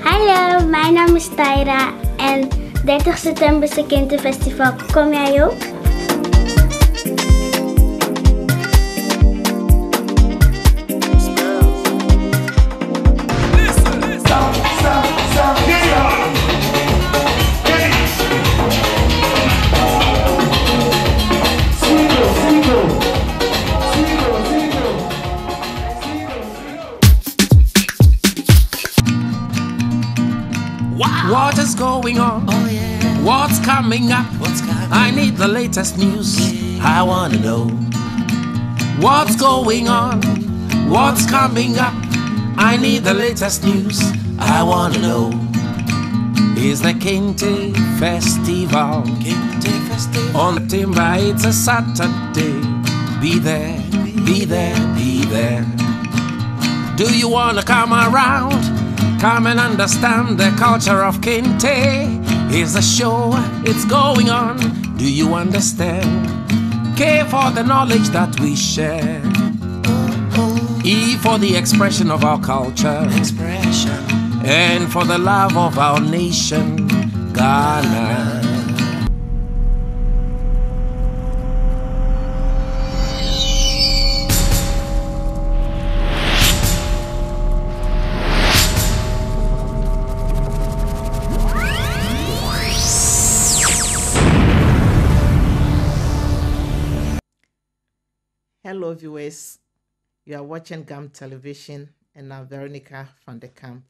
Hallo, mijn naam is Tyra en 30 september is het Kinderfestival. Kom jij ook? What is going on? Oh yeah. What's coming up? What's coming? I need the latest news. I wanna know. What's going on? What's coming up? I need the latest news. I wanna know. Is the Kente Festival Kente Festival. on the timber? It's a Saturday. Be there, be there, be there. Do you wanna come around? Come and understand the culture of Kente. Here's a show, it's going on. Do you understand? K for the knowledge that we share. E for the expression of our culture. Expression. And for the love of our nation, Ghana. Hello viewers, you are watching GAM Television and I'm Veronica van der Kamp.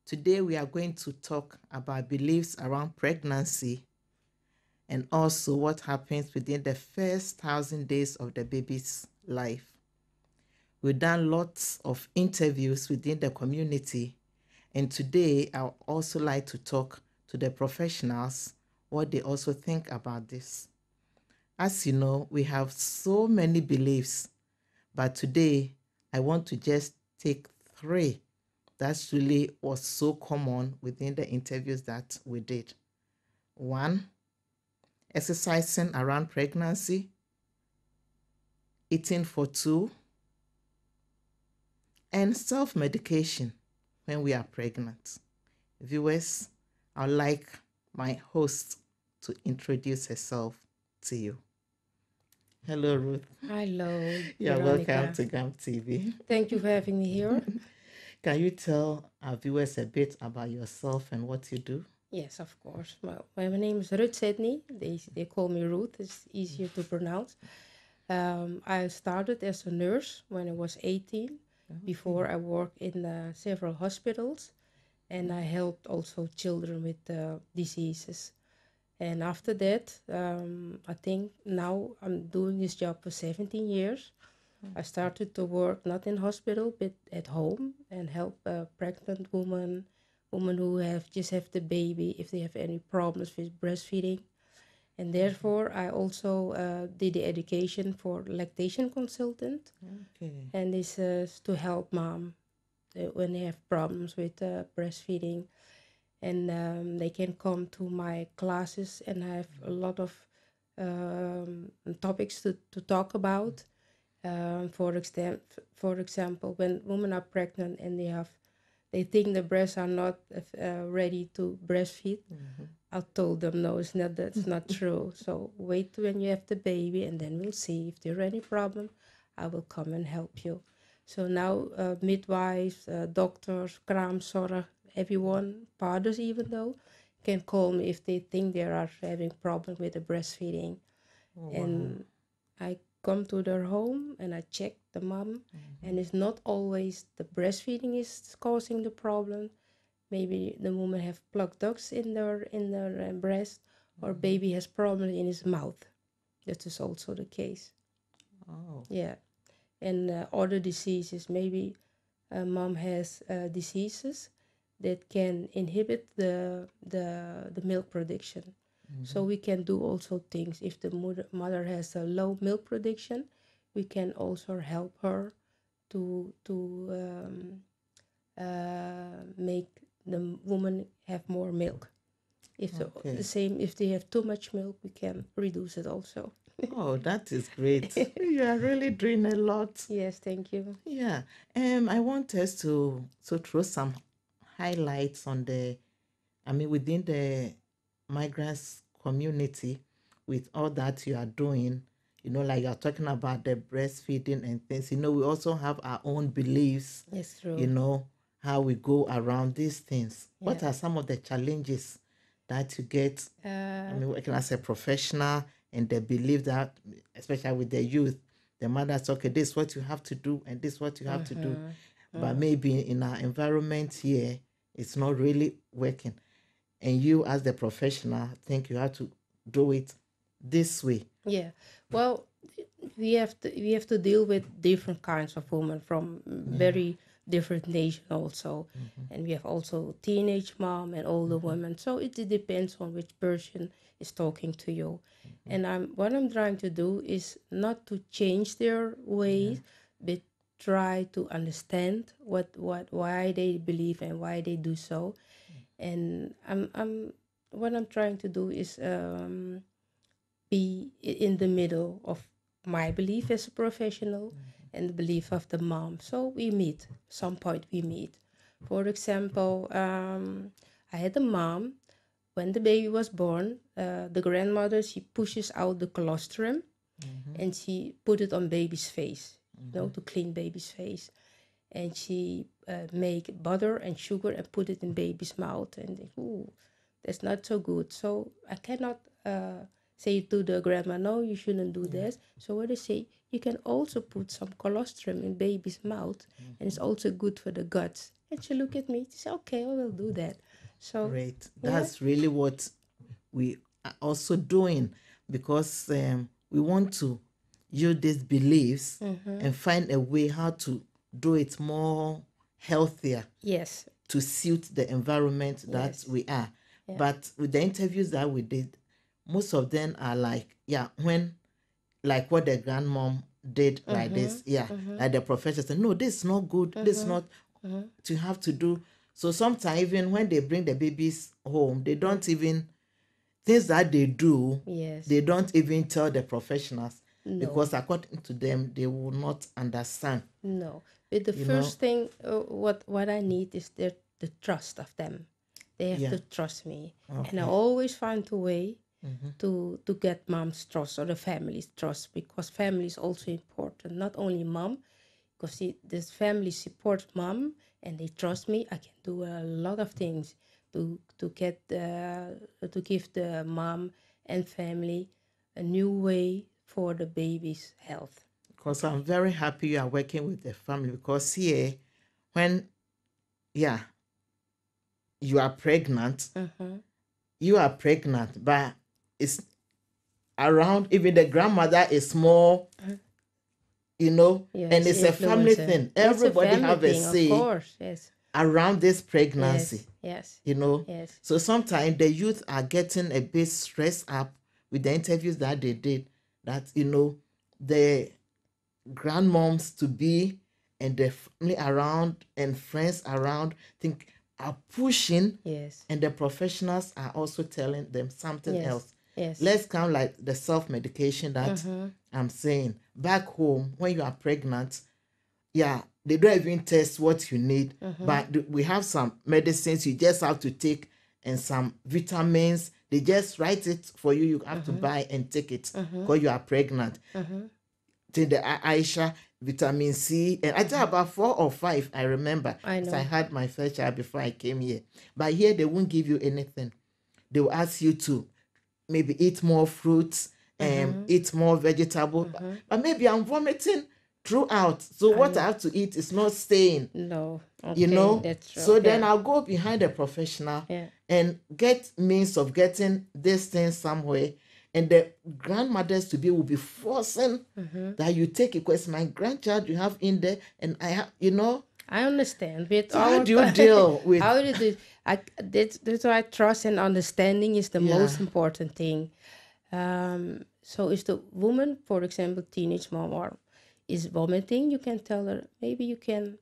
Today we are going to talk about beliefs around pregnancy and also what happens within the first 1,000 days of the baby's life. We've done lots of interviews within the community, and today I would also like to talk to the professionals what they also think about this. As you know, we have so many beliefs, but today I want to just take 3 that really was so common within the interviews that we did. 1, exercising around pregnancy, eating for 2, and self-medication when we are pregnant. Viewers, I'd like my host to introduce herself to you. Hello, Ruth. Hello. You're Veronica. welcome to GAM TV. Thank you for having me here. Can you tell our viewers a bit about yourself and what you do? Yes, of course. Well, my name is Ruth Sydney. They call me Ruth. It's easier to pronounce. I started as a nurse when I was 18. Before I worked in several hospitals, and I helped also children with diseases. And after that, I think now I'm doing this job for 17 years. I started to work not in hospital, but at home and help pregnant women who just have the baby, if they have any problems with breastfeeding. And therefore, I also did the education for lactation consultant. Okay. And this is to help mom when they have problems with breastfeeding. And they can come to my classes, and I have a lot of topics to talk about. For example, when women are pregnant and they think the breasts are not ready to breastfeed, I told them no, that's not true. So wait when you have the baby, and then we'll see if there's any problem. I will come and help you. So now midwives, doctors, kraamzorg, everyone, fathers even though, can call me if they think they are having problem with the breastfeeding. Oh, And I come to their home and I check the mom, and it's not always the breastfeeding is causing the problem. Maybe the woman have plugged ducts in their breast, or baby has problem in his mouth. That is also the case. Oh. Yeah. And other diseases, maybe mom has diseases that can inhibit the milk production. So we can do also things. If the mother has a low milk production, we can also help her to make the woman have more milk. If Okay. if they have too much milk, we can reduce it also. Oh, that is great. You are really doing a lot. Yes, thank you. Yeah. I want us to throw some highlights on within the migrants community with all that you are doing. Like you're talking about the breastfeeding and things. We also have our own beliefs. Yes, true. How we go around these things. What Yeah. are some of the challenges that you get? Working as a professional, and they believe that, especially with the youth, the mothers, okay, this is what you have to do, and this is what you have to do. But maybe in our environment here, it's not really working. And you, as the professional, think you have to do it this way. Yeah. Well, we have to deal with different kinds of women from very different nations also, and we have also teenage mom and older women. So it depends on which person is talking to you, and what I'm trying to do is not to change their ways, but try to understand why they believe and why they do so, and what I'm trying to do is be in the middle of my belief as a professional and the belief of the mom. So we meet. Some point we meet. For example, I had a mom when the baby was born. The grandmother, she pushes out the colostrum and she put it on baby's face, to clean baby's face. And she make butter and sugar and put it in baby's mouth. And ooh, that's not so good. So I cannot say to the grandma, no, you shouldn't do this. So what I say, you can also put some colostrum in baby's mouth, and it's also good for the guts. And she looked at me, she said, okay, I will do that. So Great. That's really what we are also doing, because we want to use these beliefs and find a way how to do it more healthier. Yes. To suit the environment that we are. Yeah. But with the interviews that we did, most of them are like, like what the grandmom did, like this, like the professor said, no, this is not good, this is not to have to do. So sometimes even when they bring the babies home, they don't even, things that they do, they don't even tell the professionals, because according to them, they will not understand. No, but the first thing, what I need is the trust of them. They have to trust me, and I always find a way to get mom's trust or the family's trust, because family is also important. Not only mom, because this family supports mom and they trust me. I can do a lot of things to get to give the mom and family a new way for the baby's health. Because I'm very happy you are working with the family, because here, when you are pregnant, but it's around, even the grandmother is more, and it's a family thing. Everybody have a say, of course, yes, around this pregnancy. Yes. Yes. So sometimes the youth are getting a bit stressed up with the interviews that they did, that the grandmoms to be and the family around and friends around are pushing, and the professionals are also telling them something else. Yes. Let's count like the self-medication that I'm saying. Back home, when you are pregnant, they don't even test what you need, but we have some medicines you just have to take, and some vitamins. They just write it for you. You have to buy and take it because you are pregnant. Take the Aisha, vitamin C, and I think about 4 or 5, I remember. I know. So I had my first child before I came here. But here, they won't give you anything. They will ask you to maybe eat more fruits, eat more vegetable. But maybe I'm vomiting throughout. So what I have to eat is not staying. No. Okay, that's true. So then I'll go behind a professional and get means of getting this thing somewhere. And the grandmothers to be will be forcing that you take it, because my grandchild you have in there, and I have, I understand. But so how do you deal with? How do you do? That's why trust and understanding is the most important thing. So if the woman, for example, teenage mom, or is vomiting, you can tell her, maybe you can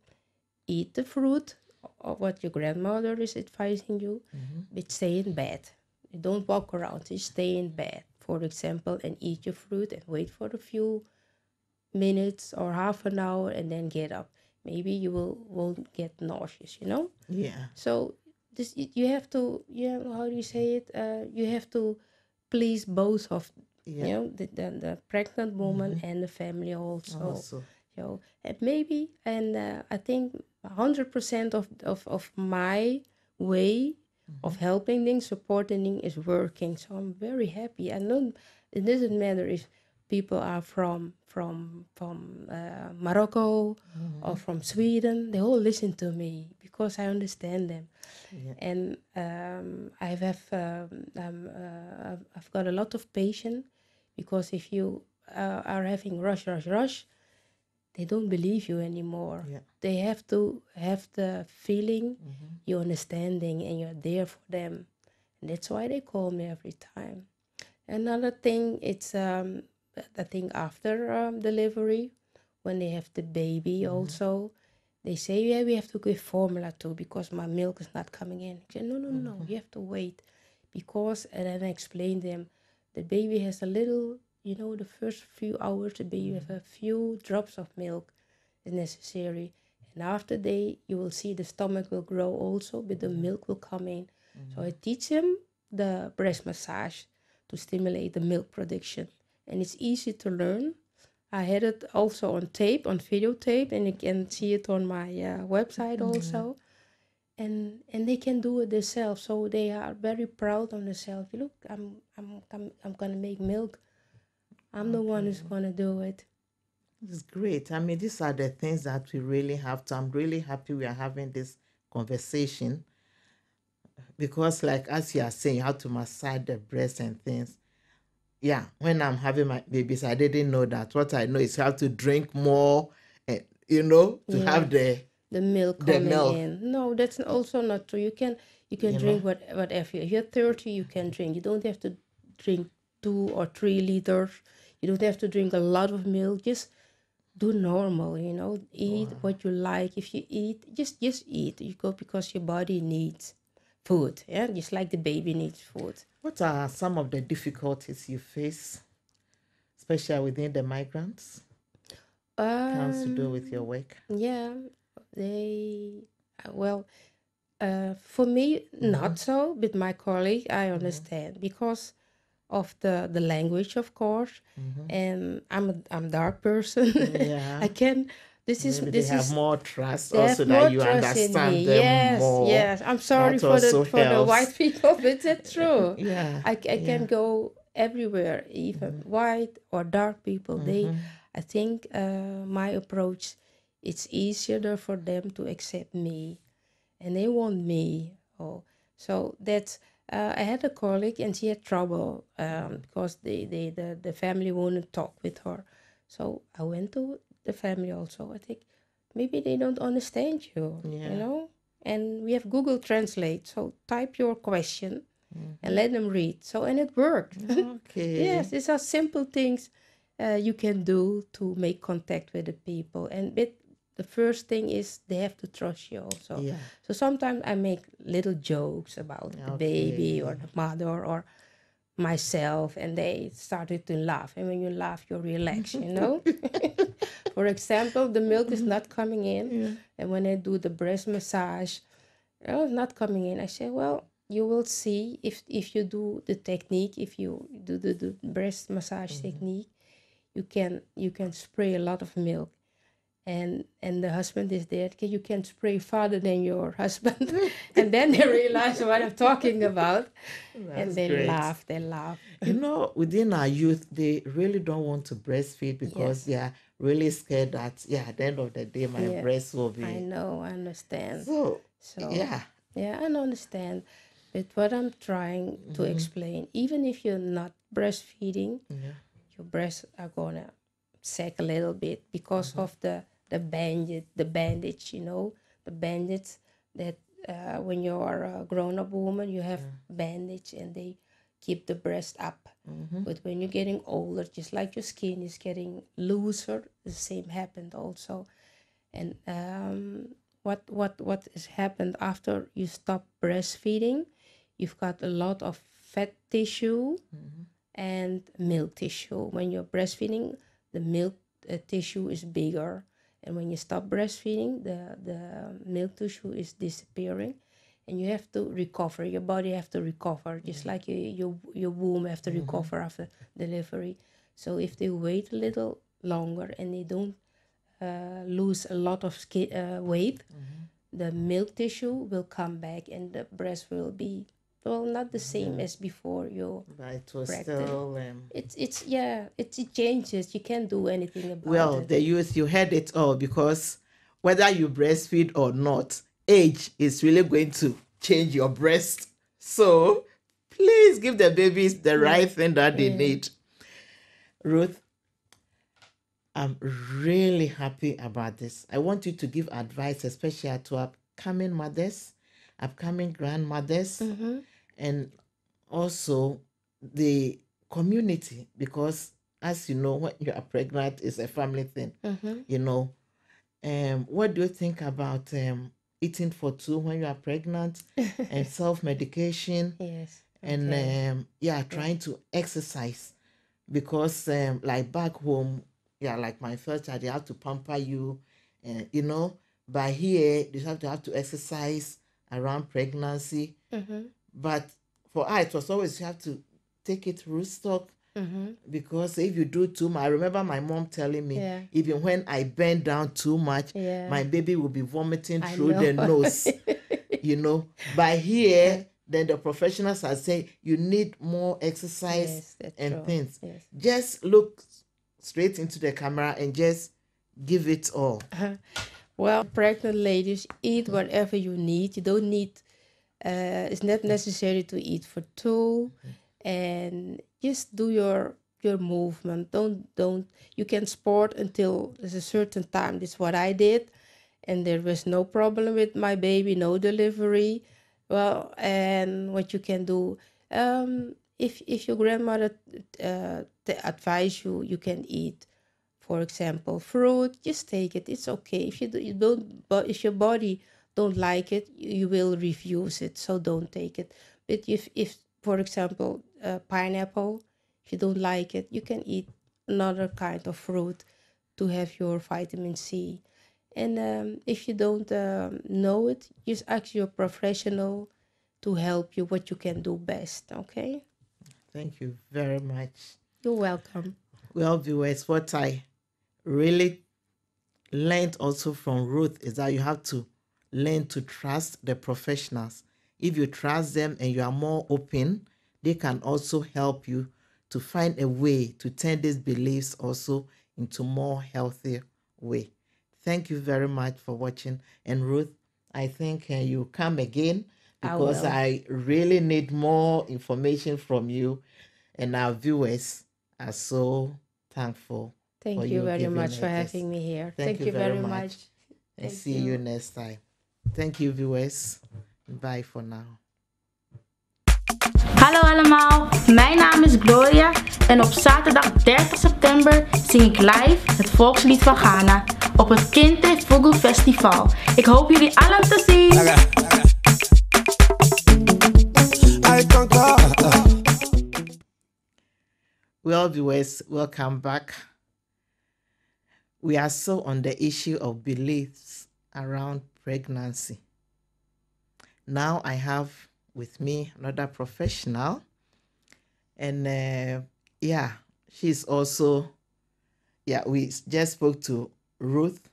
eat the fruit or what your grandmother is advising you, but stay in bed. You don't walk around, you stay in bed for example, and eat your fruit and wait for a few minutes or half an hour and then get up. Maybe you won't get nauseous, you know. Yeah. So this you have to, how do you say it? You have to please both of, Yeah. the pregnant woman and the family also. Also. And maybe, and I think 100% of my way of helping things, supporting things is working. So I'm very happy. I know it doesn't matter if people are from Morocco or from Sweden. They all listen to me because I understand them. Yeah. And I've got a lot of patience, because if you are having rush, they don't believe you anymore. Yeah. They have to have the feeling you're understanding and you're there for them. And that's why they call me every time. Another thing, it's I think after delivery, when they have the baby also, they say, yeah, we have to give formula too because my milk is not coming in. I say, no, you have to wait. Because, and then I explain them, the baby has a little, the first few hours, the baby has a few drops of milk is necessary. And after you will see the stomach will grow also, but the milk will come in. So I teach them the breast massage to stimulate the milk production. And it's easy to learn. I had it also on tape, on videotape, and you can see it on my website also. And they can do it themselves, so they are very proud of themselves. Look, I'm gonna make milk. I'm the one who's gonna do it. It's great. I mean, these are the things that we really have to. I'm really happy we are having this conversation, because, like as you are saying, you have to massage the breast and things. Yeah, when I'm having my babies, I didn't know that. What I know is you have to drink more, and to have the milk coming in. No, that's also not true. You can drink whatever. If you're 30, you can drink. You don't have to drink 2 or 3 liters. You don't have to drink a lot of milk. Just do normal, eat what you like. If you eat, just eat. You go because your body needs food, just like the baby needs food. What are some of the difficulties you face, especially within the migrants? Has to do with your work? Yeah, for me, not so, but my colleague, I understand, because of the language, of course, and I'm dark person. Yeah. I can. They have more trust they also have more that you trust understand in me. them more. Yes. I'm sorry That also for the helps. white people, but that's true. Yeah. I can go everywhere, even white or dark people. I think my approach, it's easier for them to accept me, and they want me. So that's. I had a colleague, and she had trouble because the family wouldn't talk with her. So I went to the family also. I think maybe they don't understand you, and we have Google Translate. So type your question and let them read. So, and it worked. Okay. Yes, these are simple things you can do to make contact with the people. And the first thing is they have to trust you also. Yeah. So sometimes I make little jokes about the baby or the mother or myself, and they started to laugh. And when you laugh, you relax, For example, the milk is not coming in, and when I do the breast massage, it's not coming in. I say, well, you will see if you do the technique, if you do the breast massage technique, you can spray a lot of milk. And the husband is there. You can spray farther than your husband. And then they realize what I'm talking about. And they great. laugh. They laugh. Within our youth, they really don't want to breastfeed because they are really scared that, at the end of the day, my breast will be... I know, I understand. So yeah. Yeah, I understand. But what I'm trying to explain, even if you're not breastfeeding, your breasts are going to sag a little bit because of the bandage, the bandage that when you're a grown-up woman, you have bandage and they keep the breast up. But when you're getting older, just like your skin is getting looser, the same happened also. And what has happened after you stop breastfeeding, you've got a lot of fat tissue and milk tissue. When you're breastfeeding, the milk tissue is bigger. And when you stop breastfeeding, the milk tissue is disappearing. And you have to recover. Your body have to recover, just like your womb have to recover after delivery. So if they wait a little longer and they don't lose a lot of weight, the milk tissue will come back and the breast will be, well, not the same as before you're But it was pregnant. still. It changes. You can't do anything about Well, it. the youth, you heard it all, because whether you breastfeed or not, age is really going to change your breast. So please give the babies the right thing that they need. Ruth, I'm really happy about this. I want you to give advice, especially to upcoming mothers, upcoming grandmothers, and also the community, because as you know, when you are pregnant, it's a family thing. You know, what do you think about eating for two when you are pregnant, and self-medication, Yes. and trying to exercise, because like back home, like my first child, they have to pamper you, and you know, but here you have to exercise around pregnancy. But for us, it was always you have to take it root stock, because if you do too much, I remember my mom telling me, even when I bend down too much, my baby will be vomiting through the nose. You know, but here, then the professionals are saying you need more exercise and things. Just look straight into the camera and just give it all. Well, pregnant ladies, eat whatever you need. You don't need, it's not necessary to eat for two, and just do your movement. Don't you can sport until there's a certain time. That's what I did, and there was no problem with my baby, no delivery. Well, and what you can do, if your grandmother advise you, you can eat, for example, fruit. Just take it. It's okay. If you don't, but if your body don't like it, you will refuse it. So don't take it. But if for example, pineapple, if you don't like it, you can eat another kind of fruit to have your vitamin C. And if you don't know it, just ask your professional to help you what you can do best. Okay? Thank you very much. You're welcome. Well, viewers, what I really learned also from Ruth is that you have to learn to trust the professionals. If you trust them and you are more open, they can also help you to find a way to turn these beliefs also into more healthy way. Thank you very much for watching. And Ruth, I think you come again, because I really need more information from you, and our viewers are so thankful. Thank you very much for having me here. Thank you very much. And see you next time. Thank you, viewers. Bye for now. Hallo allemaal, mijn naam is Gloria en op zaterdag 30 september zing ik live het volkslied van Ghana op het Kinte Fugu Festival. Ik hoop jullie allen te zien. Well, viewers, welcome back. We are still on the issue of beliefs around pregnancy. Now I have with me another professional, and she's also, we just spoke to Ruth,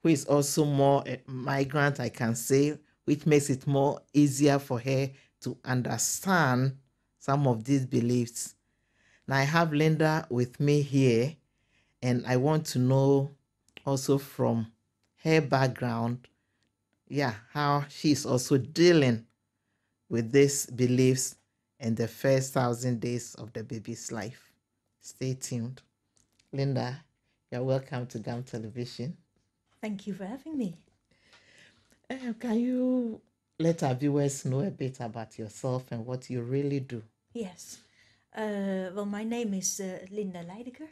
who is also more a migrant, I can say, which makes it more easier for her to understand some of these beliefs. Now I have Linda with me here, and I want to know also from her background, how she's also dealing with these beliefs in the first 1,000 days of the baby's life. Stay tuned. Linda, you're welcome to GAM Television. Thank you for having me. Can you let our viewers know a bit about yourself and what you really do? Yes. Well, my name is Linda Leidecker,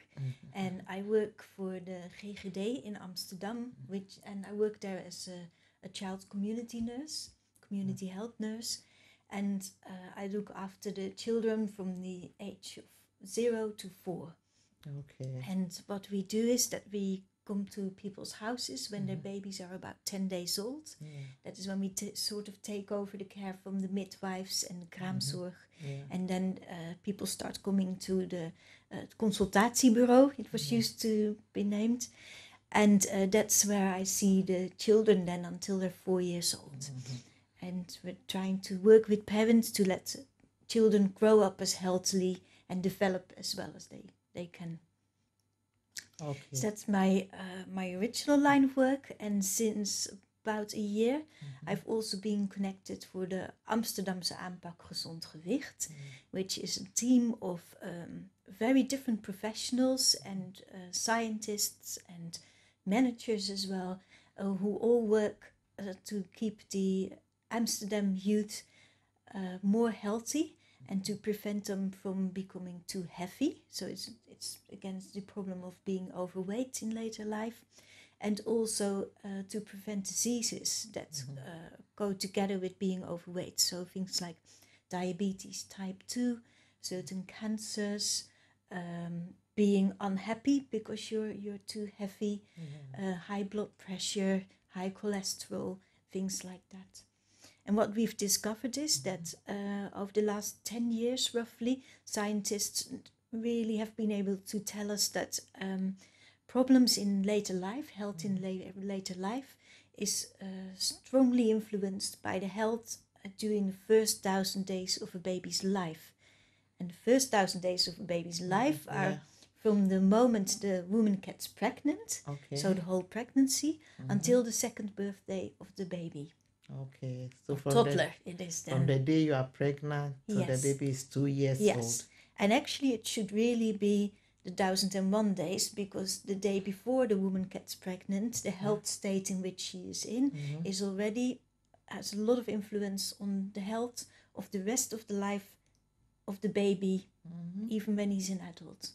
and I work for the GGD in Amsterdam, and I work there as a child community nurse, community health nurse, and I look after the children from the age of 0 to 4. Okay. And what we do is that we come to people's houses when their babies are about 10 days old. That is when we sort of take over the care from the midwives and the kraamzorg. And then people start coming to the consultatiebureau, it was used to be named. And that's where I see the children then until they're 4 years old. And we're trying to work with parents to let children grow up as healthily and develop as well as they can. Okay. So that's my original line of work, and since about a year, I've also been connected for the Amsterdamse aanpak gezond gewicht, which is a team of very different professionals and scientists and managers as well, who all work to keep the Amsterdam youth more healthy and to prevent them from becoming too heavy. So it's against the problem of being overweight in later life, and also to prevent diseases that go together with being overweight. So things like diabetes type 2, certain cancers, being unhappy because you're too heavy, high blood pressure, high cholesterol, things like that. And what we've discovered is that over the last 10 years, roughly, scientists really have been able to tell us that problems in later life, health in later life, is strongly influenced by the health during the first 1,000 days of a baby's life. And the first 1,000 days of a baby's life are from the moment the woman gets pregnant, so the whole pregnancy, until the second birthday of the baby. Okay, so from toddler it is then. From the day you are pregnant till the baby is 2 years old. Yes, and actually it should really be the 1,001 days, because the day before the woman gets pregnant, the health state in which she is in is already has a lot of influence on the health of the rest of the life of the baby, even when he's an adult.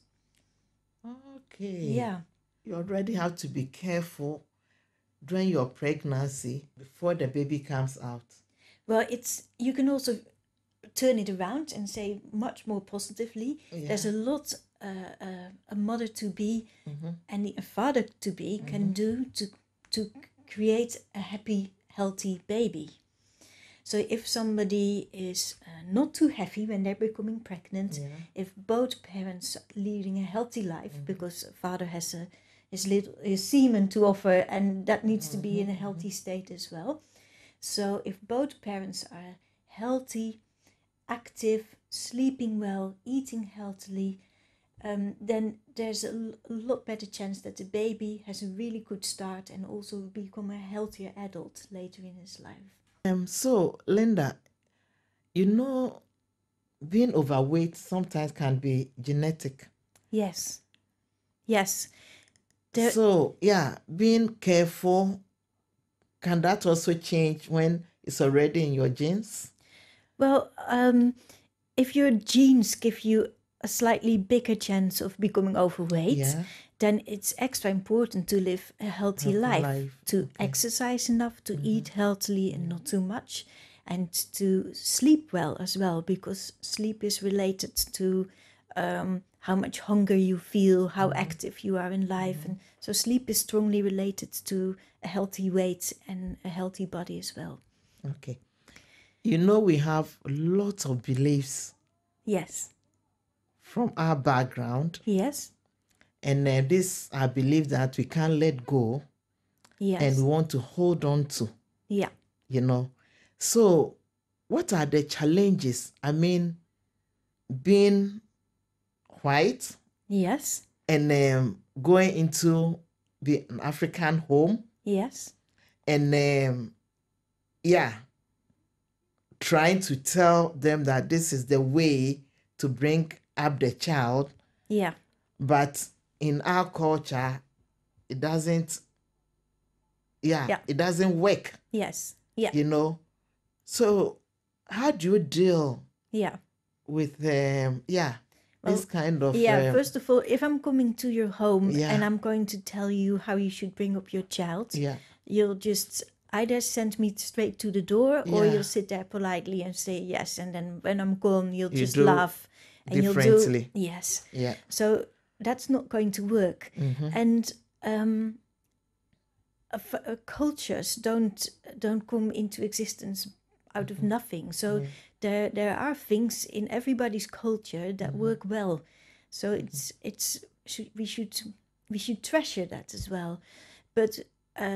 Okay. Yeah. You already have to be careful during your pregnancy before the baby comes out. Well, you can also turn it around and say much more positively. There's a lot a mother-to-be and a father-to-be can do to create a happy, healthy baby. So if somebody is not too heavy when they're becoming pregnant, if both parents are leading a healthy life, because father has his semen to offer, and that needs to be in a healthy state as well. So if both parents are healthy, active, sleeping well, eating healthily, then there's a lot better chance that the baby has a really good start and also become a healthier adult later in his life. So, Linda, being overweight sometimes can be genetic. Yes. So, being careful, can that also change when it's already in your genes? Well, if your genes give you a slightly bigger chance of becoming overweight, then it's extra important to live a healthy life, to exercise enough, to eat healthily and not too much, and to sleep well as well, because sleep is related to how much hunger you feel, how active you are in life. And so sleep is strongly related to a healthy weight and a healthy body as well. Okay. We have lots of beliefs. Yes. From our background. Yes. And this, I believe that we can't let go. Yes. And we want to hold on to. Yeah. So what are the challenges? I mean, being white. Yes. And going into an African home. Yes. And trying to tell them that this is the way to bring up the child. Yeah. But in our culture, it doesn't. It doesn't work. Yes. Yeah. So how do you deal? With this kind of. First of all, if I'm coming to your home and I'm going to tell you how you should bring up your child, you'll just either send me straight to the door or you'll sit there politely and say yes, and then when I'm gone, you'll just laugh and you'll differently. do yes. Yeah. So that's not going to work. And cultures don't come into existence out of nothing. So there are things in everybody's culture that work well. So we should treasure that as well. But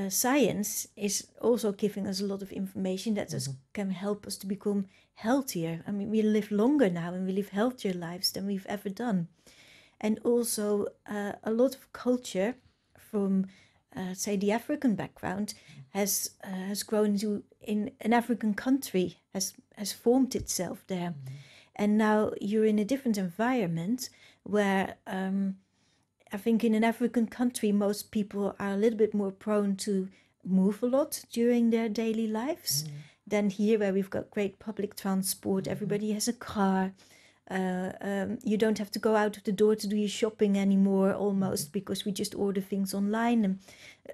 science is also giving us a lot of information that can help us to become healthier. I mean, we live longer now and we live healthier lives than we've ever done. And also a lot of culture from, say, the African background has grown in an African country, has formed itself there. And now you're in a different environment where I think in an African country, most people are a little bit more prone to move a lot during their daily lives than here, where we've got great public transport. Everybody has a car. You don't have to go out of the door to do your shopping anymore, almost, because we just order things online. And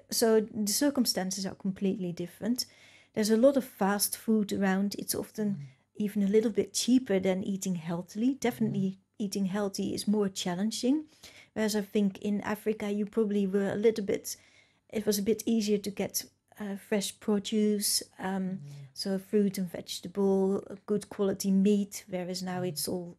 so the circumstances are completely different. There's a lot of fast food around. It's often even a little bit cheaper than eating healthily. Definitely eating healthy is more challenging. Whereas I think in Africa, you probably were it was a bit easier to get fresh produce, so fruit and vegetable, good quality meat. Whereas now it's all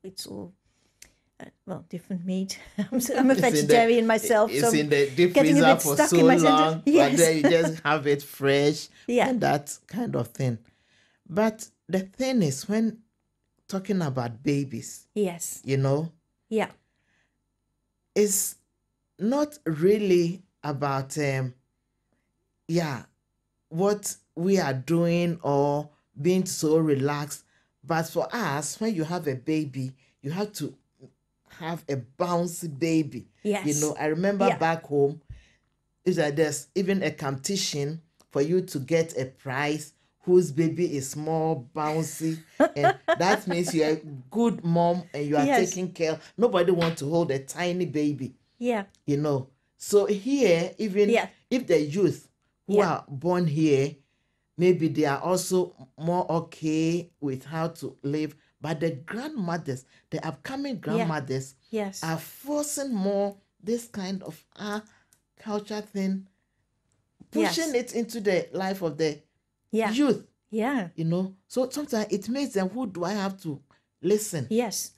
different meat. I'm a vegetarian myself, It's so in the deep getting a freezer bit for stuck so in my long, sentence. Yes. and then you just have it fresh, Yeah. and that kind of thing. But the thing is, when talking about babies, Yes. it's not really about what we are doing or being so relaxed. But for us, when you have a baby, you have to have a bouncy baby. Yes. I remember Yeah. back home, is that there's even a competition for you to get a prize whose baby is more bouncy. And that means you're a good mom and you are Yes. taking care. Nobody wants to hold a tiny baby. Yeah. So here, even if the youth who are born here, maybe they are also more okay with how to live. But the grandmothers, the upcoming grandmothers, Yes. are forcing more this kind of culture thing, pushing it into the life of the youth. Yeah. So sometimes it makes them, who do I have to listen? Yes.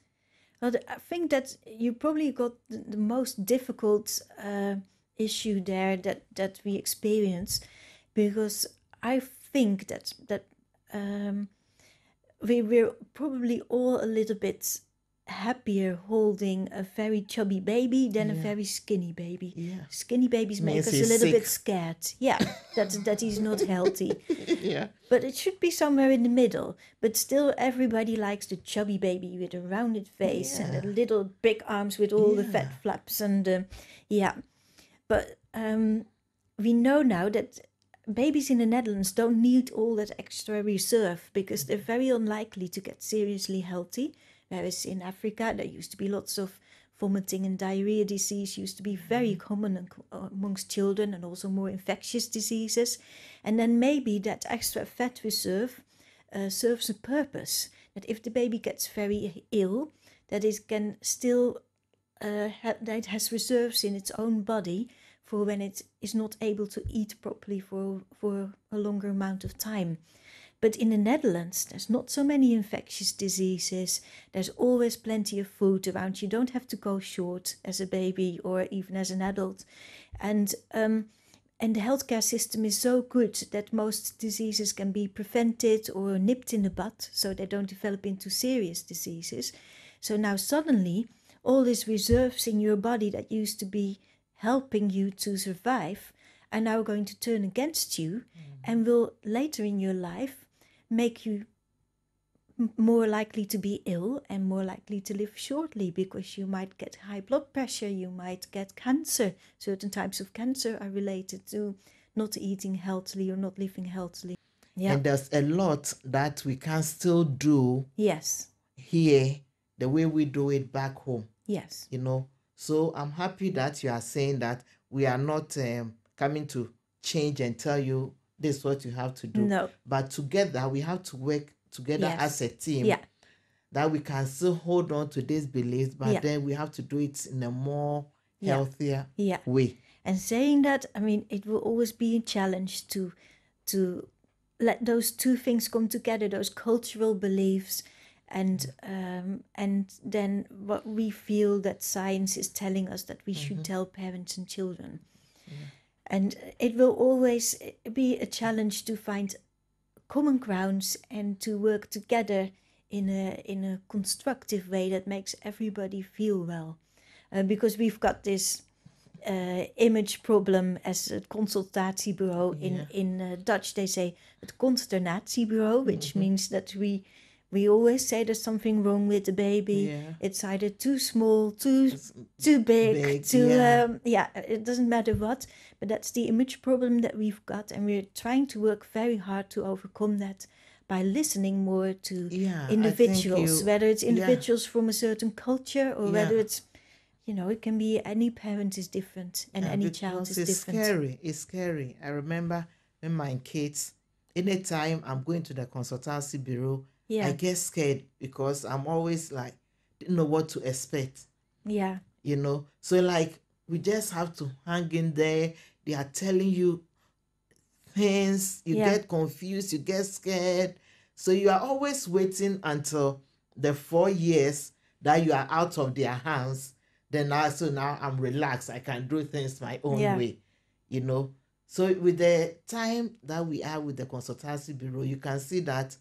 Well, I think that you probably got the most difficult issue there that we experience, because I think that we're probably all a little bit happier holding a very chubby baby than a very skinny baby. Yeah. Skinny babies make Means us a he's little sick. bit scared. Yeah, that he's not healthy. Yeah. But it should be somewhere in the middle. But still, everybody likes the chubby baby with a rounded face and the little big arms with all the fat flaps. And but we know now that babies in the Netherlands don't need all that extra reserve, because they're very unlikely to get seriously healthy. Whereas in Africa, there used to be lots of vomiting and diarrhea disease used to be very common amongst children, and also more infectious diseases. And then maybe that extra fat reserve serves a purpose, that if the baby gets very ill, that it can still, that it has reserves in its own body for when it is not able to eat properly for a longer amount of time. But in the Netherlands, there's not so many infectious diseases. There's always plenty of food around. You don't have to go short as a baby or even as an adult. And the healthcare system is so good that most diseases can be prevented or nipped in the bud, so they don't develop into serious diseases. So now suddenly, all these reserves in your body that used to be helping you to survive are now going to turn against you and will later in your life make you more likely to be ill and more likely to live shortly, because you might get high blood pressure, you might get cancer. Certain types of cancer are related to not eating healthily or not living healthily. Yeah. And there's a lot that we can still do Yes. here the way we do it back home. Yes. So I'm happy that you are saying that we are not coming to change and tell you this is what you have to do. No. But together we have to work together as a team. Yeah. that we can still hold on to these beliefs, but Yeah. then we have to do it in a more Yeah. healthier Yeah. way. And saying that, I mean, it will always be a challenge to let those two things come together, those cultural beliefs and then what we feel that science is telling us that we should tell parents and children. And it will always be a challenge to find common grounds and to work together in a constructive way that makes everybody feel well. Because we've got this image problem as a consultatiebureau. In Dutch they say het consternatiebureau, which means that we always say there's something wrong with the baby. Yeah. It's either too small, too big, too it doesn't matter what, but that's the image problem that we've got, and we're trying to work very hard to overcome that by listening more to individuals, whether it's individuals from a certain culture or whether it's, you know, it can be any parent is different and any child is different. It's scary. I remember when my kids, anytime I'm going to the consultancy bureau, I get scared because I'm always like, didn't know what to expect. Yeah. You know, so like we just have to hang in there. They are telling you things, you get confused, you get scared. So you are always waiting until the 4 years that you are out of their hands. Then now I'm relaxed. I can do things my own way, you know. So with the time that we are with the consultancy bureau, you can see that,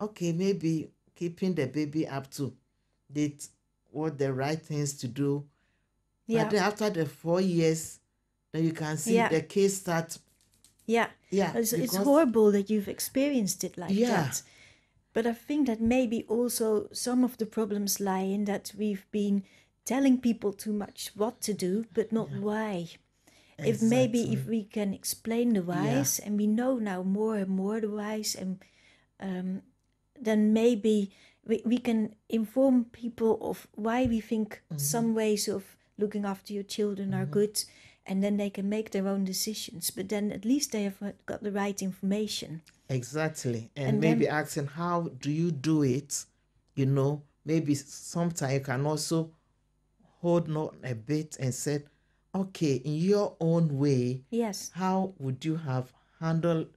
okay, maybe keeping the baby up to date, what the right things to do. Yeah. But then after the 4 years, then you can see the kids start. Yeah. It's horrible that you've experienced it like that. But I think that maybe also some of the problems lie in that we've been telling people too much what to do, but not why. Exactly. If we can explain the whys, and we know now more and more the whys, and then maybe we can inform people of why we think some ways of looking after your children are good, and then they can make their own decisions. But then at least they have got the right information. Exactly. And maybe asking, how do you do it? You know, maybe sometimes you can also hold on a bit and say, okay, in your own way, how would you have handled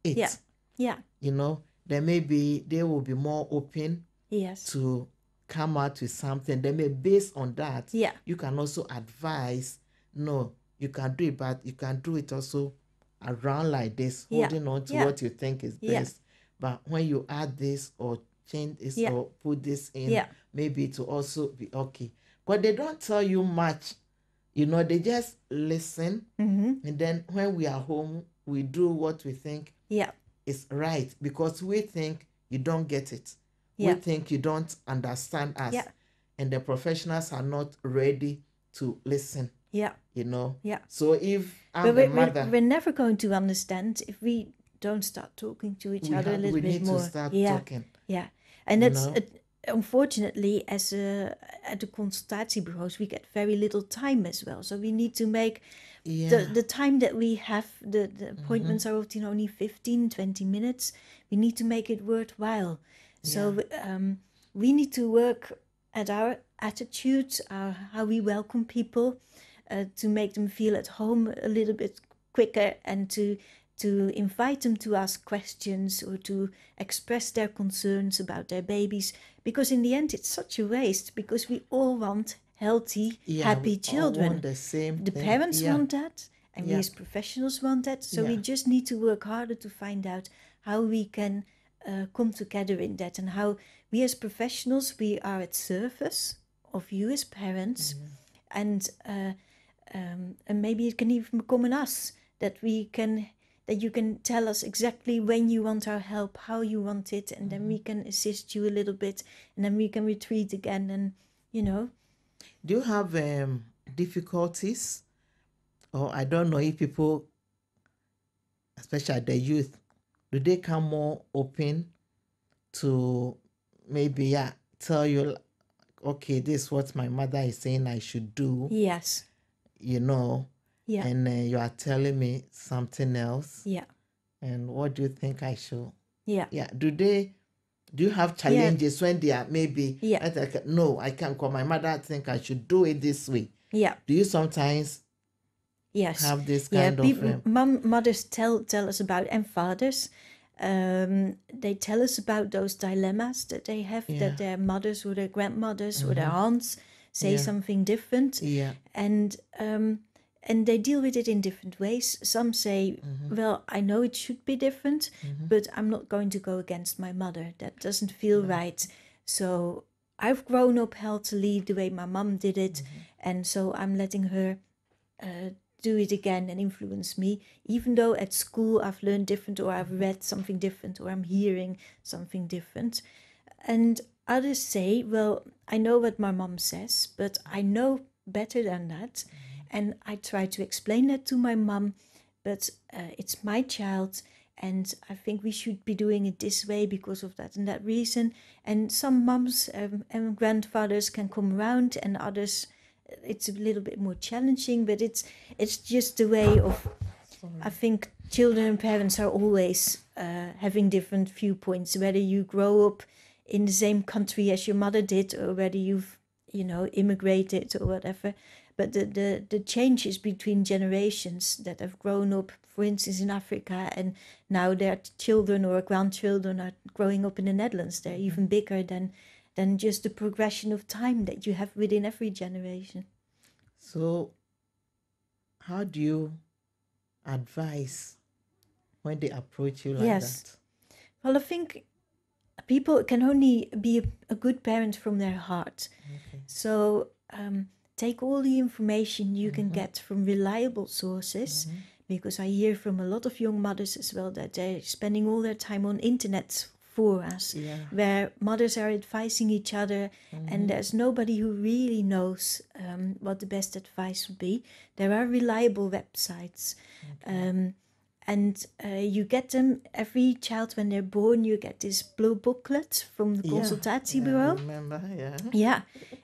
it? Yeah. You know, then maybe they will be more open to come out with something. Then maybe based on that, you can also advise, no, you can do it, but you can do it also around like this, holding on to what you think is best. But when you add this or change this or put this in, maybe it will also be okay. But they don't tell you much. You know, they just listen. And then when we are home, we do what we think is right, because we think you don't get it. We think you don't understand us. And the professionals are not ready to listen. You know? So if I'm the mother... We're never going to understand if we don't start talking to each other a little bit more. We need to start talking. And that's... unfortunately, at the consultatiebureaus, we get very little time as well. So we need to make the time that we have, the appointments are often only 15, 20 minutes. We need to make it worthwhile. So we need to work at our attitudes, how we welcome people, to make them feel at home a little bit quicker, and to invite them to ask questions or to express their concerns about their babies. Because in the end, it's such a waste, because we all want healthy, happy children. All want the same the thing. Parents want that, and we as professionals want that. So we just need to work harder to find out how we can come together in that, and how we as professionals, we are at service of you as parents, and maybe it can even become an us, that you can tell us exactly when you want our help, how you want it, and then we can assist you a little bit, and then we can retreat again, and, you know. Do you have difficulties? Or I don't know if people, especially the youth, do they come more open to maybe tell you, okay, this is what my mother is saying I should do? Yes. You know? And you are telling me something else. And what do you think I should? Do they Do you have challenges when they are maybe, Yeah. like, no, I can't call my mother, I think I should do it this way. Yeah. Do you sometimes Yes. have this kind of... mothers tell us about, and fathers, they tell us about those dilemmas that they have, that their mothers or their grandmothers or their aunts say something different. Yeah. And they deal with it in different ways. Some say, well, I know it should be different, but I'm not going to go against my mother. That doesn't feel right. So I've grown up healthily the way my mom did it. And so I'm letting her do it again and influence me. Even though at school I've learned different, or I've read something different, or I'm hearing something different. And others say, well, I know what my mom says, but I know better than that. And I try to explain that to my mom, but it's my child, and I think we should be doing it this way because of that and that reason. And some moms and grandfathers can come around, and others, it's a little bit more challenging, but it's just the way of... I think children and parents are always having different viewpoints, whether you grow up in the same country as your mother did, or whether you've, immigrated or whatever. But the changes between generations that have grown up, for instance, in Africa, and now their children or grandchildren are growing up in the Netherlands, they're even bigger than just the progression of time that you have within every generation. So how do you advise when they approach you like that? Well, I think people can only be a good parent from their heart. Okay. So take all the information you can get from reliable sources, because I hear from a lot of young mothers as well that they're spending all their time on internet forums, where mothers are advising each other, and there's nobody who really knows what the best advice would be. There are reliable websites, and you get them every child when they're born. You get this blue booklet from the consultatiebureau. I remember, Yeah,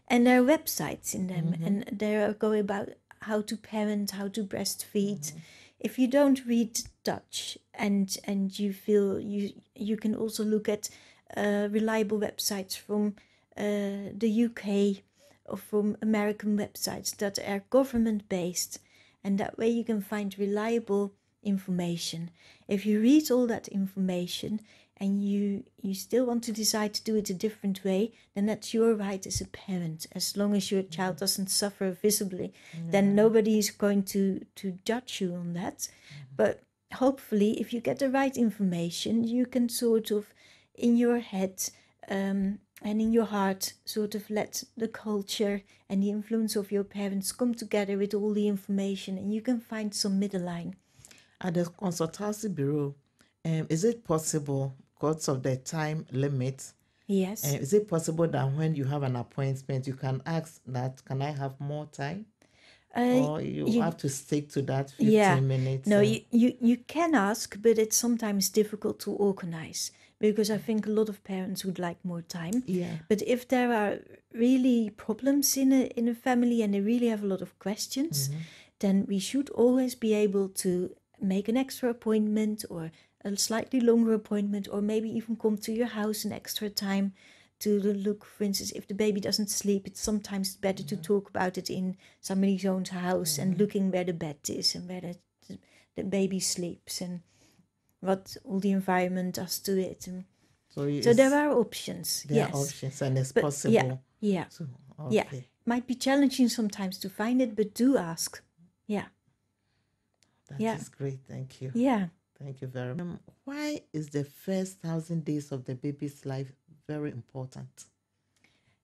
and there are websites in them, and they go about how to parent, how to breastfeed. If you don't read Dutch and you feel you can also look at reliable websites from the UK or from American websites that are government based, and that way you can find reliable information. If you read all that information and you still want to decide to do it a different way, then that's your right as a parent. As long as your child doesn't suffer visibly, then nobody is going to judge you on that. But hopefully, if you get the right information, you can sort of, in your head and in your heart, sort of let the culture and the influence of your parents come together with all the information, and you can find some middle line. At the consultatiebureau, is it possible, because of the time limit, Yes. is it possible that when you have an appointment, you can ask that, can I have more time? Or you have to stick to that 15 minutes? No, you can ask, but it's sometimes difficult to organize, because I think a lot of parents would like more time. Yeah. But if there are really problems in a family and they really have a lot of questions, then we should always be able to make an extra appointment, or a slightly longer appointment, or maybe even come to your house an extra time to look. For instance, if the baby doesn't sleep, it's sometimes better to talk about it in somebody's own house and looking where the bed is and where the baby sleeps and what all the environment does to it. And so there are options. There yes. are options, and it's But possible. Yeah. So, Yeah. okay. Might be challenging sometimes to find it, but do ask. Yeah. That is great. Thank you. Yeah. Thank you very much. Why is the first 1,000 days of the baby's life very important?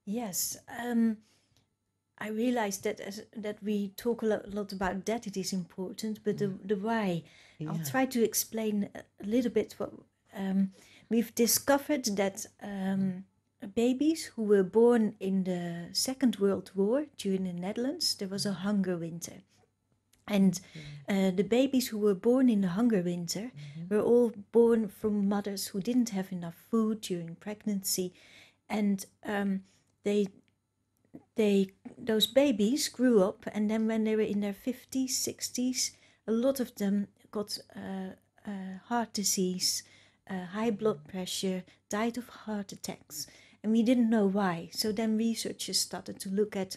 Yes. I realize that we talk a lot about that it is important, but the why. I'll try to explain a little bit what we've discovered, that babies who were born in the Second World War during the Netherlands, there was a hunger winter. And the babies who were born in the hunger winter were all born from mothers who didn't have enough food during pregnancy. And those babies grew up, and then when they were in their 50s, 60s, a lot of them got heart disease, high blood pressure, died of heart attacks, and we didn't know why. So then researchers started to look at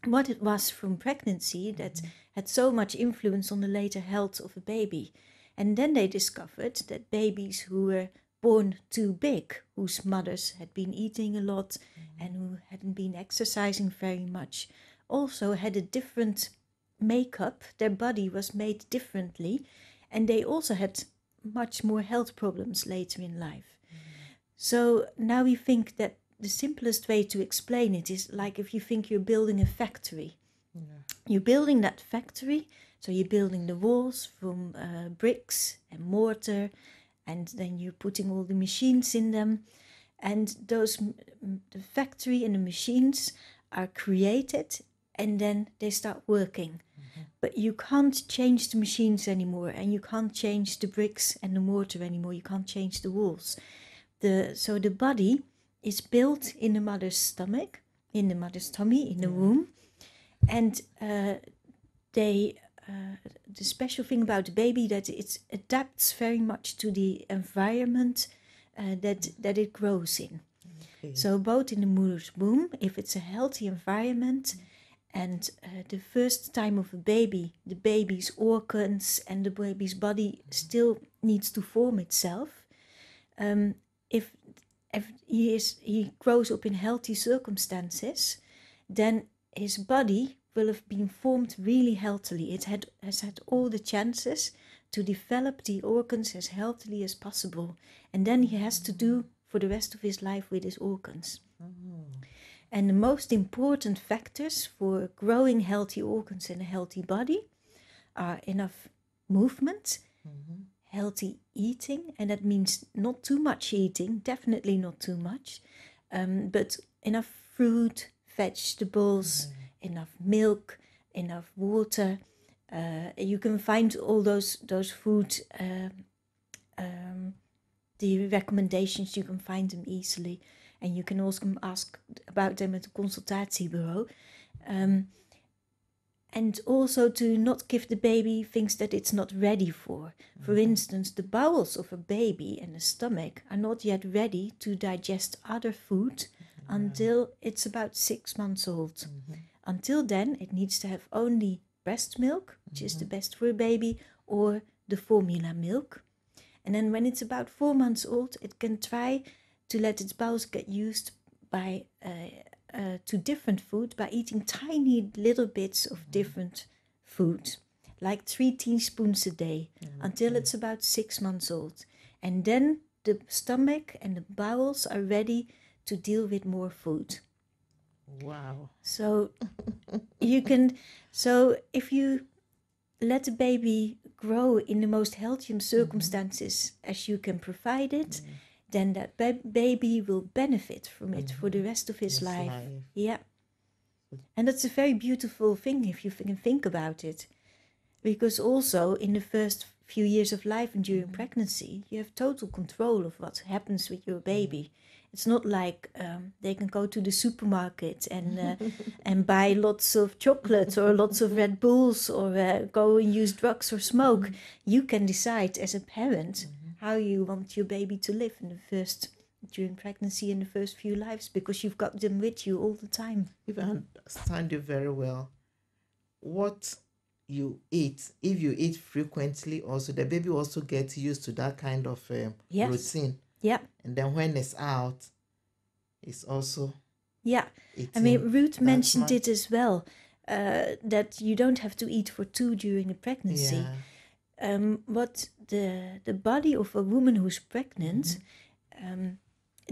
what it was from pregnancy that had so much influence on the later health of a baby. And then they discovered that babies who were born too big, whose mothers had been eating a lot and who hadn't been exercising very much, also had a different makeup. Their body was made differently, and they also had much more health problems later in life. So now we think that the simplest way to explain it is like if you think you're building a factory. You're building that factory, so you're building the walls from bricks and mortar, and then you're putting all the machines in them, and the factory and the machines are created, and then they start working. But you can't change the machines anymore, and you can't change the bricks and the mortar anymore. You can't change the walls. So the body is built in the mother's stomach, in the mother's tummy, in the womb, and the special thing about the baby that it adapts very much to the environment that it grows in. So both in the mother's womb, if it's a healthy environment, and the first time of a baby, the baby's organs and the baby's body still needs to form itself. If he grows up in healthy circumstances, then his body will have been formed really healthily. It has had all the chances to develop the organs as healthily as possible. And then he has to do for the rest of his life with his organs. And the most important factors for growing healthy organs and a healthy body are enough movement, healthy eating, and that means not too much eating, definitely not too much, but enough fruit, vegetables, enough milk, enough water. You can find all those food, the recommendations, you can find them easily. And you can also ask about them at the consultatiebureau. And also to not give the baby things that it's not ready for. For instance, the bowels of a baby and the stomach are not yet ready to digest other food until it's about 6 months old. Until then, it needs to have only breast milk, which is the best for a baby, or the formula milk. And then when it's about 4 months old, it can try to let its bowels get used by to different food by eating tiny little bits of different food, like 3 teaspoons a day, until it's about 6 months old. And then the stomach and the bowels are ready to deal with more food. Wow. So if you let the baby grow in the most healthy circumstances as you can provide it, then that baby will benefit from it for the rest of his life. Yeah. And that's a very beautiful thing if you can think about it. Because also in the first few years of life and during pregnancy, you have total control of what happens with your baby. It's not like they can go to the supermarket and buy lots of chocolates or lots of Red Bulls or go and use drugs or smoke. You can decide as a parent how you want your baby to live during pregnancy in the first few lives, because you've got them with you all the time. If I understand you very well, what you eat, if you eat frequently, also the baby also gets used to that kind of routine. Yeah. And then when it's out, it's also eating. I mean, Ruth mentioned it as well, that you don't have to eat for 2 during a pregnancy. What the body of a woman who's pregnant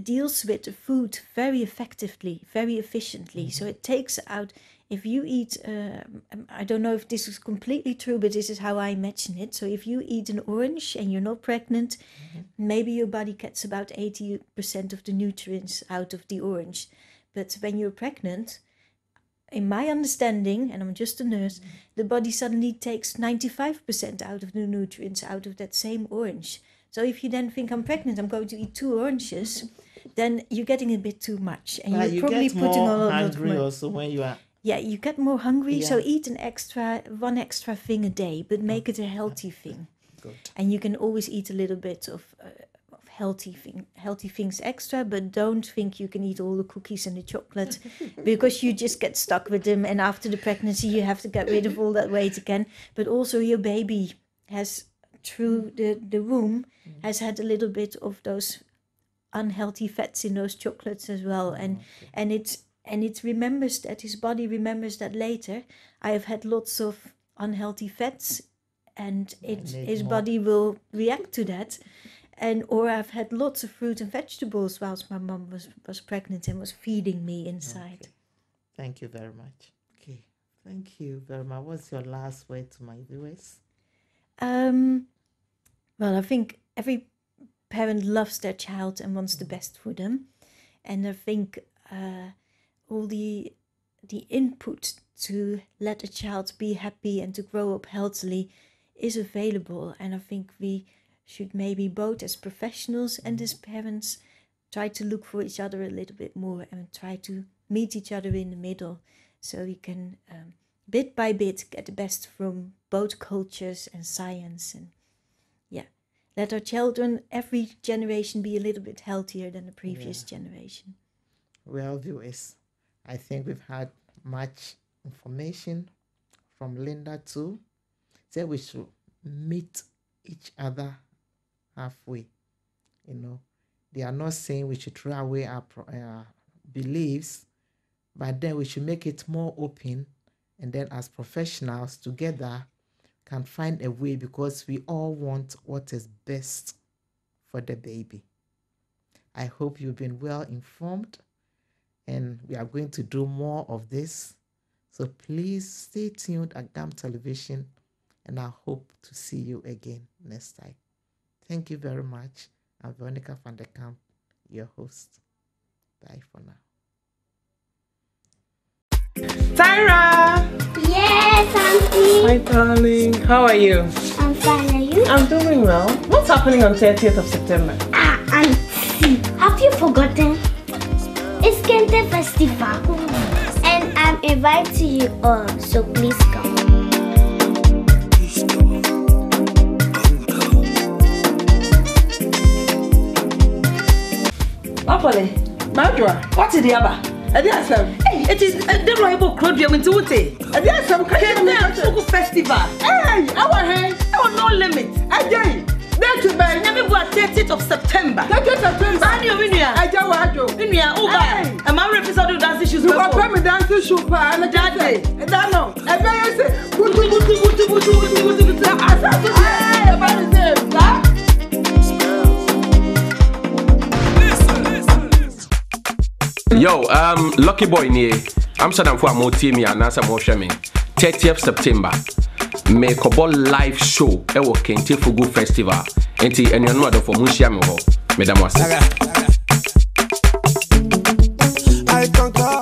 deals with the food very effectively, very efficiently. So it takes out, if you eat, I don't know if this is completely true, but this is how I imagine it. So if you eat an orange and you're not pregnant, maybe your body gets about 80% of the nutrients out of the orange. But when you're pregnant, in my understanding, and I'm just a nurse, the body suddenly takes 95% out of the nutrients out of that same orange. So if you then think, I'm pregnant, I'm going to eat 2 oranges, then you're getting a bit too much. And you're probably putting a lot hungry also when you are... Yeah, you get more hungry, so eat one extra thing a day, but make it a healthy thing. Good. And you can always eat a little bit of healthy things extra, but don't think you can eat all the cookies and the chocolate because you just get stuck with them. And after the pregnancy, you have to get rid of all that weight again. But also your baby has, through the womb, has had a little bit of those unhealthy fats in those chocolates as well. And it remembers that, his body remembers that later. I have had lots of unhealthy fats, and his body will react to that. Or I've had lots of fruit and vegetables whilst my mom was pregnant and was feeding me inside. Okay. Thank you very much. Okay, thank you very much. What's your last word to my viewers? Well, I think every parent loves their child and wants the best for them. And I think all the input to let a child be happy and to grow up healthily is available. And I think we should maybe both as professionals and as parents try to look for each other a little bit more and try to meet each other in the middle, so we can bit by bit get the best from both cultures and science. And let our children, every generation, be a little bit healthier than the previous generation. Well, viewers, I think we've had much information from Linda too. Say we should meet each other halfway. You know, they are not saying we should throw away our beliefs, but then we should make it more open, and then as professionals together can find a way, because we all want what is best for the baby. I hope you've been well informed, and we are going to do more of this. So please stay tuned at GAM Television, and I hope to see you again next time. Thank you very much. I'm Veronica van der Kamp, your host. Bye for now. Tyra! Yes, Auntie. My darling, how are you? I'm fine, are you? I'm doing well. What's happening on 30th of September? Auntie, have you forgotten? It's GAM TV Festival. And I'm inviting you all, so please come. Apole, Madra, what is the other? Hey, it is the rival Claudia Wintuti. There's some kind of festival. Hey, our hand, no limit. Again, that's by never 30th of September. 30th of September. I knew Inia. I don't know. Inia, Uba. And my representative dance issues. You are me dance issues for and that day. And I know. And then I say, Yo, Lucky Boy near Amsterdam for a more team and answer more sharing. 30th September. Make a ball live show. I will Kente Fugu Festival. And you're not for Mushiamo. Madam was. I conquer.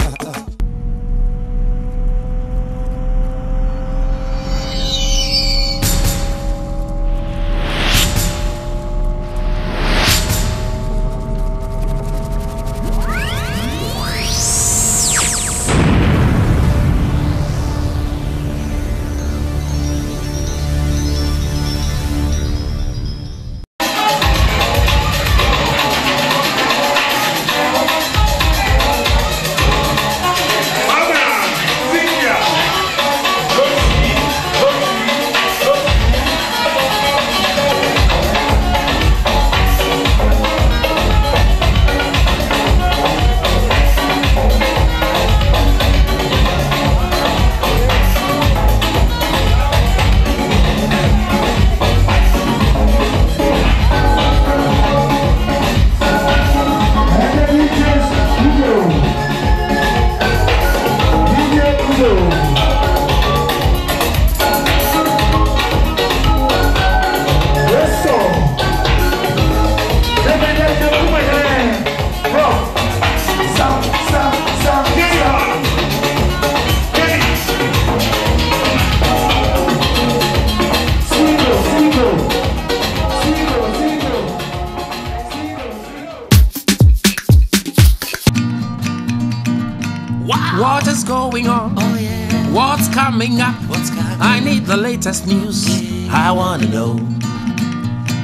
What is going on? Oh yeah. What's coming up? What's coming? I need the latest news. I wanna know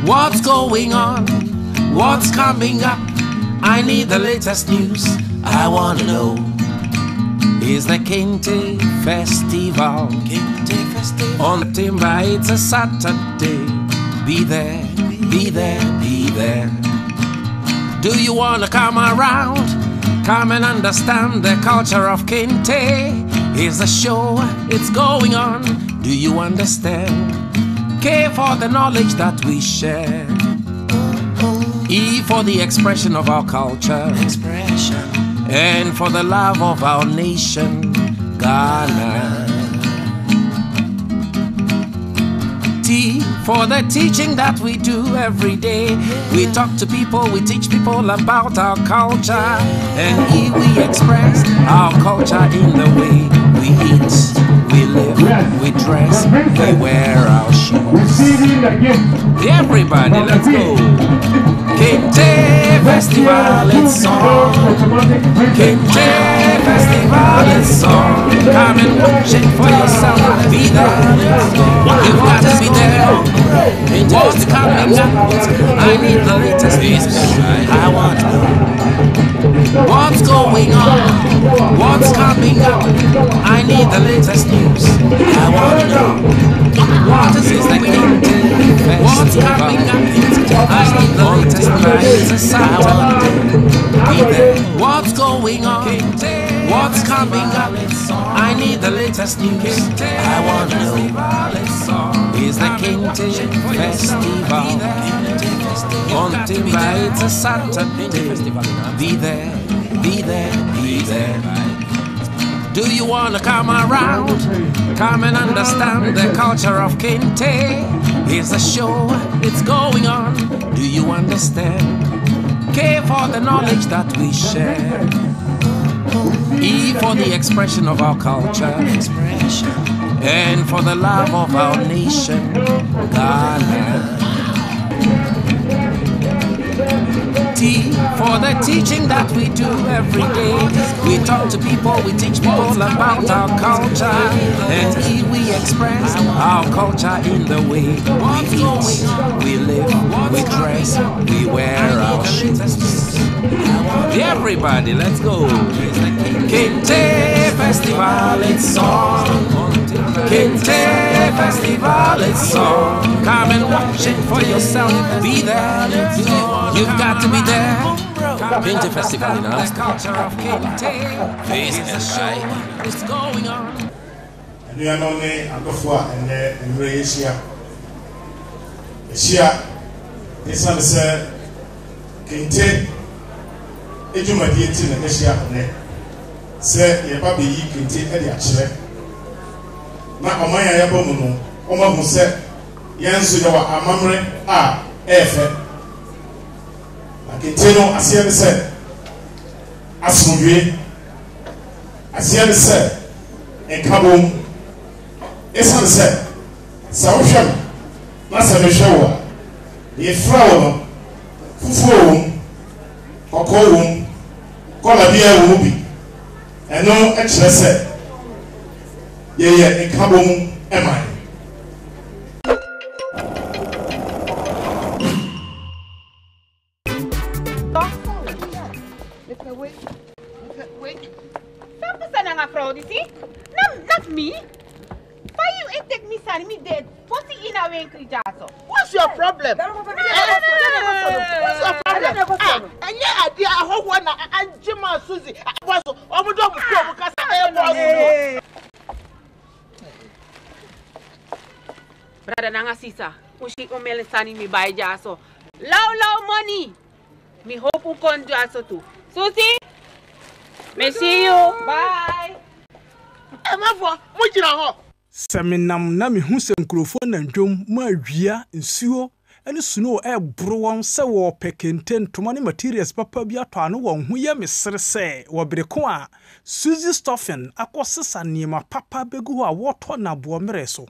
What's going on? What's coming up? I need the latest news. I wanna know. Is the Kente Festival? On Timber, it's a Saturday. Be there, be there, be there. Do you wanna come around? Come and understand the culture of Kente. Here's the show, it's going on. Do you understand? K for the knowledge that we share. E for the expression of our culture. And for the love of our nation, Ghana. T for the teaching that we do every day. We talk to people, we teach people about our culture. And E, we express our culture in the way we eat, we live, we dress, we wear our shoes. Everybody, let's go. Kente Festival, it's on. Kente Festival, it's on. Come and watch it for yourself. Be there. You've got to be there. What's coming up? I need the latest news. I want to know. What's going on? What's coming up? I need the latest news. I want to know. What is the Kente Festival? What's coming up? I need the latest news. I want to be there. What's going on? What's coming up? I need the latest news. I want to know. Is the Kente Festival? On Timber, it's a Saturday. Be there, be there, be there. Do you wanna come around? Come and understand the culture of Kente. Here's the show, it's going on. Do you understand? K for the knowledge that we share. E for the expression of our culture. And for the love of our nation, Ghana. T for the teaching that we do every day. We talk to people, we teach people about our culture. And E, we express our culture in the way we eat, we live, we dress, we wear our shoes. Everybody, let's go. Kente Festival, it's on. Kente Festival, it's on. Come and watch it for yourself. Be there. You've got to be there. Kente Festival in our culture of Kente. Face and shine. It's going on. And you are not a before and Asia. Asia, this one is Kente. Ejumadi in Asia. Say, your baby, Kente, Eddie. Na omanya ya bomu no oma hu se yenso ya wa amamre a efe na Kente no asia ne se asumdwe asia ne se enkabom esa ne se sawhwem na se me hwewo ye frawo no fufuo kokowum kola bia wo bi eno e kire se yeah, in Kabum, am I? Not me. Why you take me, son? Me dead. What's in a way, Crijaso? What's your problem? What's your problem? And yeah, idea I hope one and Jimma Susie. I was almost because I Brother Nanga Sisa, Ushi Omel Sani me buy Jaso. Low money. Me hope you can do Jaso too. Susie, me see you. Bye. Emma, what you know? Seminam na me hu se nkrofo na ndwom ma awia nsuo ene suno e bro won se wo pekente ntoma ne materials papa bi ato ano won hu ye mesere se wo breko a Suzy Stuffing akosesa niema papa begu a woto na bo mere so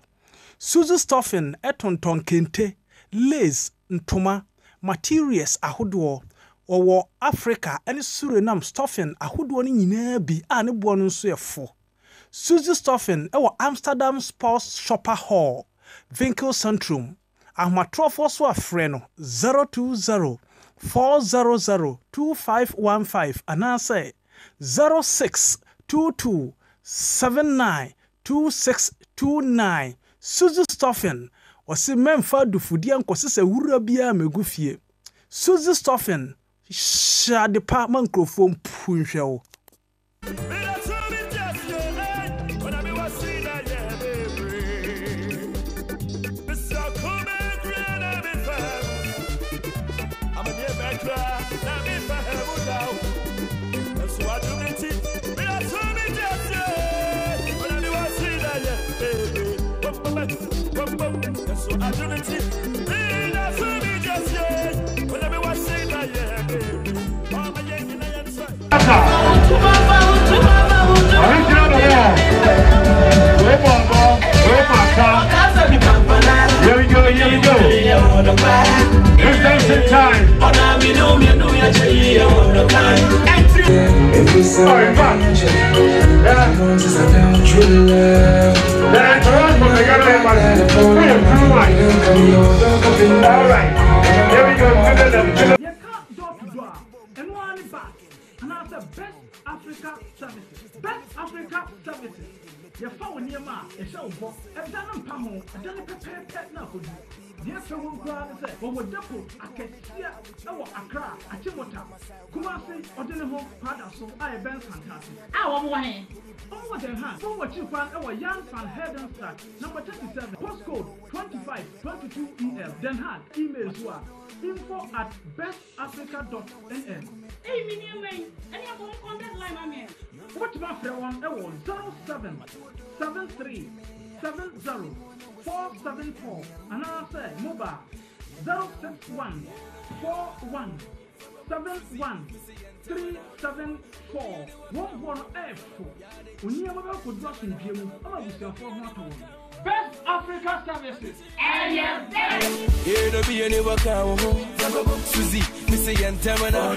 Suzy Stuffing etonton kente lace ntoma materials ahodo wo Africa ene Suriname Stuffing ahodo ne nyina bi a ne bo no nso yefo Suzy Stuffing ewo Amsterdam Sports Shopper Hall Winkel Centrum Ahmatrofo so afre no 020 400-2515 anase 0622792629 Suzu Stuffing wasi memfa dufudia nkosi se wura bia megufie Suzu Stuffing shade pa mankrofo mpunhwewo Here we go. It's dancing time. Sorry, man. All right. Here we go. Best Africa Services. Best Africa Services. Your phone near ma, a show box, a done pamo, a done pet now for you. Dear someone cried and said, "What would double? I can see our Accra, a Chimota, Kumasi, or Denham, Padaso, I advance fantastic. Our way. Over the hand, from what you find our young fan head and start. Number 37, postcode 2522EL. Then hand, email to us. info@bestafrica.nn. Hey, Minion, any of them contact line, my man. What about the one? 0773704474 and I say mobile 0614171374374 one F. We never go for dropping Jim. I'm with your 400. Best Africa Services. And yes, here no be any work out. Suzy, Missy and Tamana.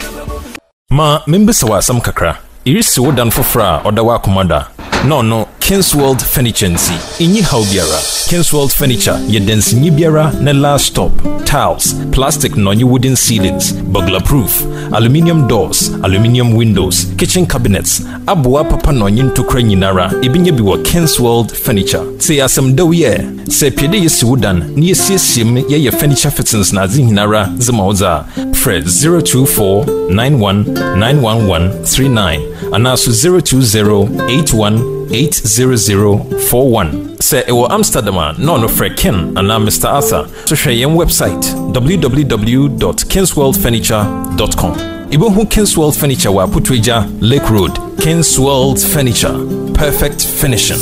Ma, members wa sam kakra. Irisi wodan fofra odawa komanda. No, Kingsworld Furniture nsi. Inyi haubiara. Kingsworld Furniture ye densi nyibiara na last stop. Tiles, plastic non wooden ceilings, burglar proof, aluminium doors, aluminium windows, kitchen cabinets. Abua papa non ntokra nyinara. Ebinye bi wo Kingsworld Furniture. Say asem do ye. Say pede yesi wodan ni yesiesim ye furniture fittings na zinhinara zemaoza. Fred 02491911139 anaso 02081800041. Say ewo Amsterdam no Fred Ken ana Mr. Arthur. So share yen website www.kingsworldfurniture.com. Ibohu Kingsworld Furniture wa Putweja Lake Road. Kingsworld Furniture, perfect finishing.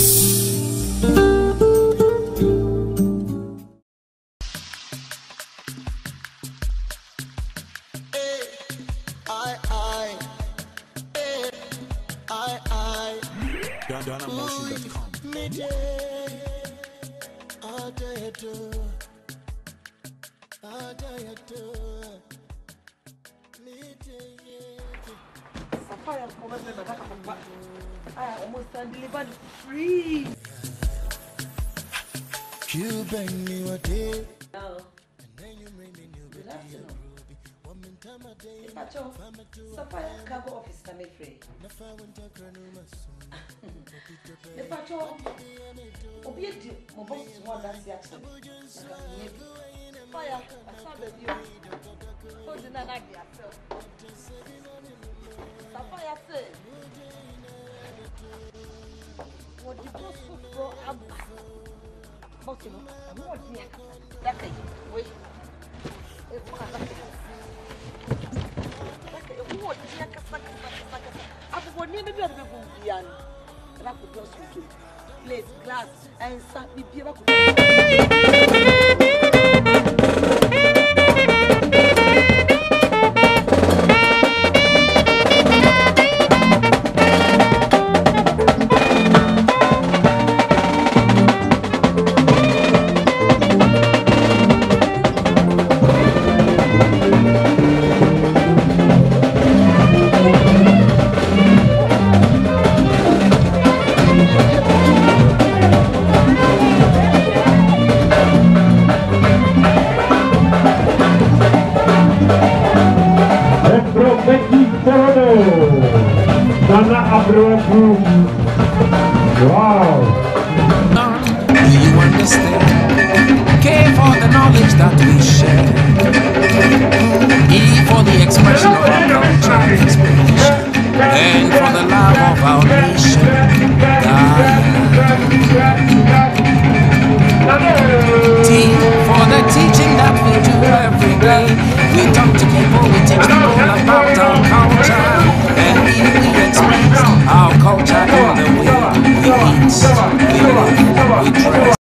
Delivered free. You bring me a day. Good afternoon. Pacho, Sapphire cargo office come free. The Pacho, Obieti, my boss is one that's the action. Fire, I saw the view. Hold the nag yourself. Sapphire said, what you go for Abba? But you know, I'm not here. That's it. Wait. Plate, glass, and Wow. Do you understand? Care for the knowledge that we share. E for the expression of our culture and inspiration. And for the love of our nation. T for the teaching that we do every day. We talk to people, we teach them